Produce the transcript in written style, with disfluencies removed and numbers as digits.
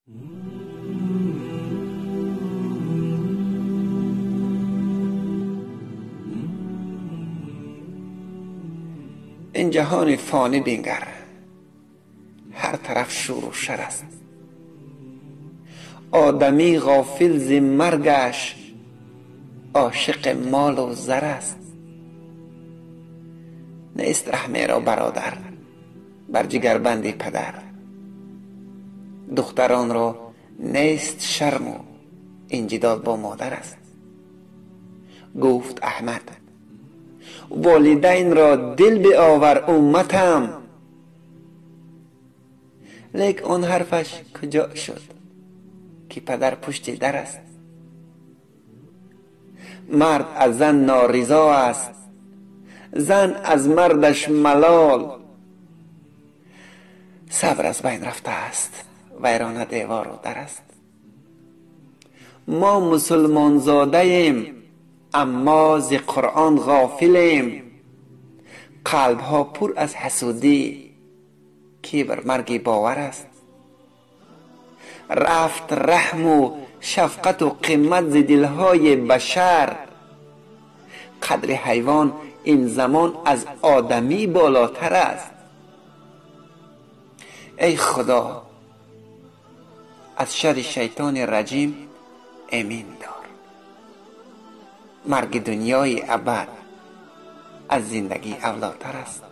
این جهان فانی بنگر، هر طرف شور و شر است. آدمی غافل ز مرگش، عاشق مال و زر است. نیست رحمی را برادر بر جگربند پدر، دختران را نیست شرم و این جدال با مادر است. گفت احمد والدین را دل بیاور امتم، لیک آن حرفش کجا شد که پدر پشت در است. مرد از زن نارضا است، زن از مردش ملال. صبر از بین رفته است، ویرانه دیوار و در است. ما مسلمان زاده ایم اما ز قرآن غافلیم، قلب ها پر از حسودی که بر مرگ بیاور است. رفت رحم و شفقت و قیمت ز دلهای بشر، قدر حیوان این زمان از آدمی بالاتر است. ای خدا از شر شیطان رجیم امین دار. مرگ دنیای ابد از زندگی اولاتر است.